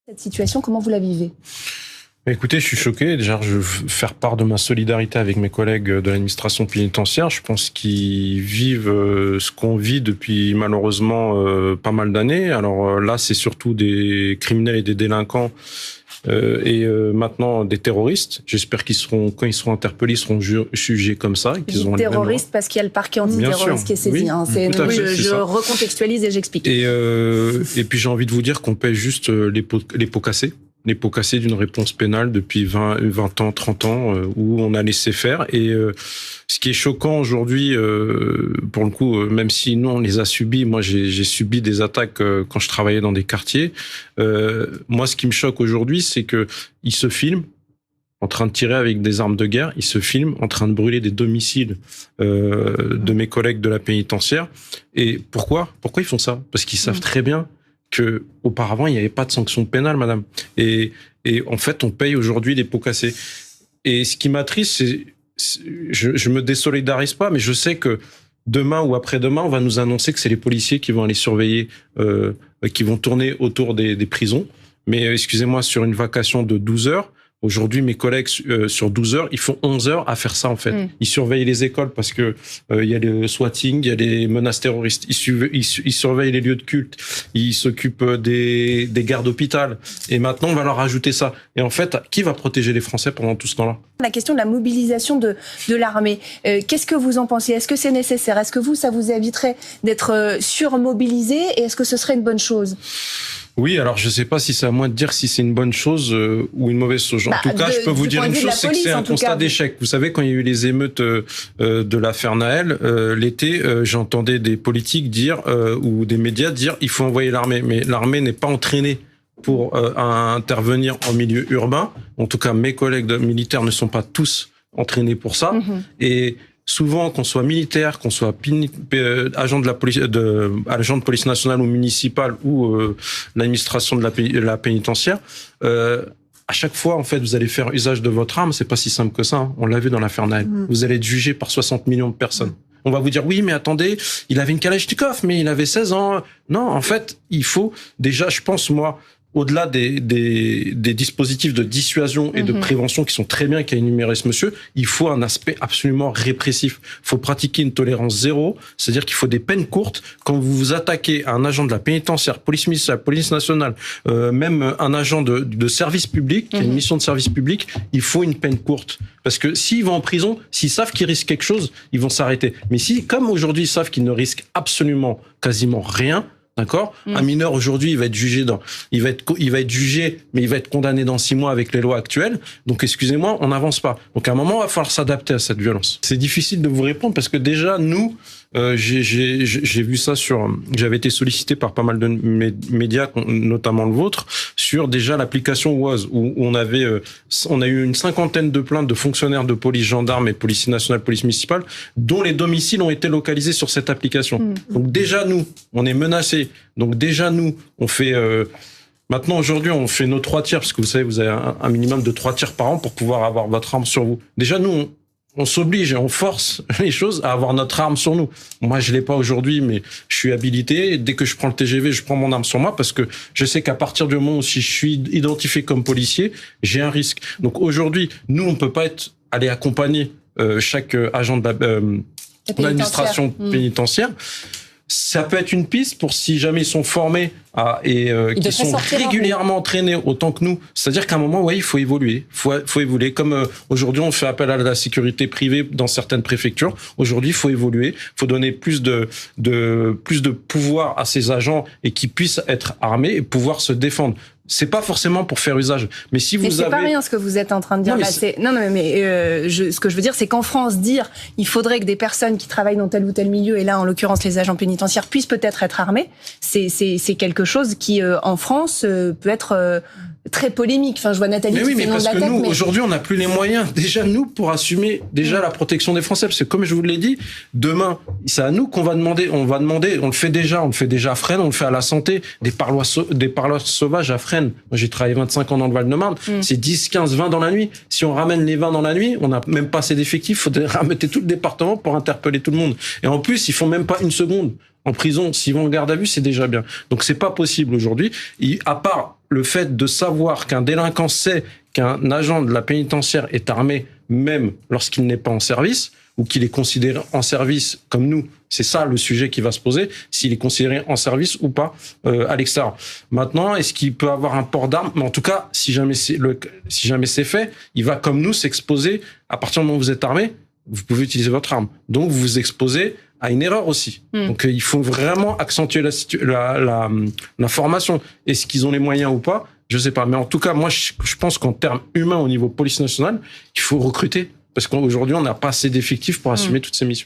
Cette situation, comment vous la vivez ? Écoutez, je suis choqué. Déjà, je veux faire part de ma solidarité avec mes collègues de l'administration pénitentiaire. Je pense qu'ils vivent ce qu'on vit depuis malheureusement pas mal d'années. Alors là, c'est surtout des criminels et des délinquants et maintenant des terroristes. J'espère qu'ils seront, quand ils seront interpellés, ils seront jugés comme ça. Qu'ils auront terroristes parce qu'il y a le parquet antiterroriste qui est saisi. Oui, hein. Je recontextualise et j'explique. Et puis j'ai envie de vous dire qu'on paie juste les pots cassés. Les pots cassés d'une réponse pénale depuis 20 ans, 30 ans, où on a laissé faire. Et ce qui est choquant aujourd'hui, pour le coup, même si nous, on les a subis, moi, j'ai subi des attaques quand je travaillais dans des quartiers. Moi, ce qui me choque aujourd'hui, c'est que ils se filment en train de tirer avec des armes de guerre, ils se filment en train de brûler des domiciles de mes collègues de la pénitentiaire. Et pourquoi ils font ça? Parce qu'ils savent très bien que auparavant il n'y avait pas de sanction pénale, madame. Et en fait, on paye aujourd'hui les pots cassés. Et ce qui m'attriste, c'est, je me désolidarise pas, mais je sais que demain ou après-demain, on va nous annoncer que c'est les policiers qui vont aller surveiller, qui vont tourner autour des prisons. Mais excusez-moi, sur une vacation de 12 heures, aujourd'hui, mes collègues, sur 12 heures, ils font 11 heures à faire ça, en fait. Ils surveillent les écoles parce que il y a le swatting, il y a les menaces terroristes. Ils surveillent les lieux de culte. Ils s'occupent des gardes d'hôpital. Et maintenant, on va leur rajouter ça. Et en fait, qui va protéger les Français pendant tout ce temps-là? La question de la mobilisation de l'armée, qu'est-ce que vous en pensez? Est-ce que c'est nécessaire? Est-ce que ça vous éviterait d'être surmobilisé? Et est-ce que ce serait une bonne chose? Oui, alors je ne sais pas si c'est à moi de dire si c'est une bonne chose ou une mauvaise chose. En tout cas, je peux vous dire une chose, c'est que c'est un constat d'échec. Vous savez, quand il y a eu les émeutes de l'affaire Naël, l'été, j'entendais des politiques dire, ou des médias dire, il faut envoyer l'armée. Mais l'armée n'est pas entraînée pour intervenir en milieu urbain. En tout cas, mes collègues militaires ne sont pas tous entraînés pour ça. Et souvent, qu'on soit militaire, qu'on soit agent de police nationale ou municipale ou l'administration de la pénitentiaire, à chaque fois, en fait, vous allez faire usage de votre arme. C'est pas si simple que ça. Hein. On l'a vu dans l'affaire Naël. Vous allez être jugé par 60 millions de personnes. On va vous dire, oui, mais attendez, il avait une Kalachnikov, mais il avait 16 ans. Non, en fait, il faut déjà, je pense, moi, au-delà des dispositifs de dissuasion et de prévention qui sont très bien, qu'a énuméré ce monsieur, il faut un aspect absolument répressif. Il faut pratiquer une tolérance zéro, c'est-à-dire qu'il faut des peines courtes. Quand vous vous attaquez à un agent de la pénitentiaire, police municipale, police nationale, même un agent de service public, qui a une mission de service public, il faut une peine courte. Parce que s'ils vont en prison, s'ils savent qu'ils risquent quelque chose, ils vont s'arrêter. Mais si, comme aujourd'hui, ils savent qu'ils ne risquent absolument, quasiment rien, d'accord. Un mineur aujourd'hui, il va être jugé mais il va être condamné dans 6 mois avec les lois actuelles. Donc, excusez-moi, on n'avance pas. Donc, à un moment, il va falloir s'adapter à cette violence. C'est difficile de vous répondre parce que déjà, nous, j'ai vu ça j'avais été sollicité par pas mal de médias, notamment le vôtre, sur déjà l'application Oise, où on a eu une 50aine de plaintes de fonctionnaires de police, gendarmes et police nationale, police municipale, dont les domiciles ont été localisés sur cette application. Donc déjà, nous, on est menacés. Donc déjà, nous, on fait... Maintenant, aujourd'hui, on fait nos 3 tirs, parce que vous savez, vous avez un minimum de 3 tirs par an pour pouvoir avoir votre arme sur vous. Déjà, nous, on s'oblige et on force les choses à avoir notre arme sur nous. Moi, je l'ai pas aujourd'hui, mais je suis habilité. Dès que je prends le TGV, je prends mon arme sur moi parce que je sais qu'à partir du moment où si je suis identifié comme policier, j'ai un risque. Donc aujourd'hui, nous, on peut pas aller accompagner chaque agent de l'administration pénitentiaire. Ça peut être une piste pour si jamais ils sont formés et qui sont régulièrement entraînés autant que nous. C'est-à-dire qu'à un moment, il faut évoluer. Faut évoluer. Comme aujourd'hui, on fait appel à la sécurité privée dans certaines préfectures. Aujourd'hui, il faut évoluer. Il faut donner plus de pouvoir à ces agents et qu'ils puissent être armés et pouvoir se défendre. C'est pas forcément pour faire usage. Mais si vous c'est pas rien ce que vous êtes en train de dire là. Ce que je veux dire, c'est qu'en France, il faudrait que des personnes qui travaillent dans tel ou tel milieu, et là, en l'occurrence, les agents pénitentiaires, puissent peut-être être armés. C'est quelque chose qui, en France, peut être très polémique. Enfin, je vois Nathalie qui fait le nom de la tête. Nous, aujourd'hui, on n'a plus les moyens. Déjà, nous, pour assumer la protection des Français. Parce que, comme je vous l'ai dit, demain, c'est à nous qu'on va demander. On le fait déjà à Fresnes, on le fait à la santé, des parloirs sauvages à Fresnes. Moi, j'ai travaillé 25 ans dans le Val-de-Marne. C'est 10, 15, 20 dans la nuit. Si on ramène les 20 dans la nuit, on n'a même pas assez d'effectifs. Il faudrait ramener tout le département pour interpeller tout le monde. Et en plus, ils font même pas une seconde en prison. S'ils vont en garde à vue, c'est déjà bien. Donc, c'est pas possible aujourd'hui. À part le fait de savoir qu'un délinquant sait qu'un agent de la pénitentiaire est armé, même lorsqu'il n'est pas en service, ou qu'il est considéré en service comme nous, c'est ça le sujet qui va se poser, s'il est considéré en service ou pas à l'extérieur. Maintenant, est-ce qu'il peut avoir un port d'armes? Mais en tout cas, si jamais c'est fait, il va comme nous s'exposer. À partir du moment où vous êtes armé, vous pouvez utiliser votre arme. Donc, vous vous exposez à une erreur aussi. Donc, il faut vraiment accentuer la formation. Est-ce qu'ils ont les moyens ou pas? Je sais pas. Mais en tout cas, moi, je pense qu'en termes humains, au niveau police nationale, il faut recruter. Parce qu'aujourd'hui, on n'a pas assez d'effectifs pour assumer toutes ces missions.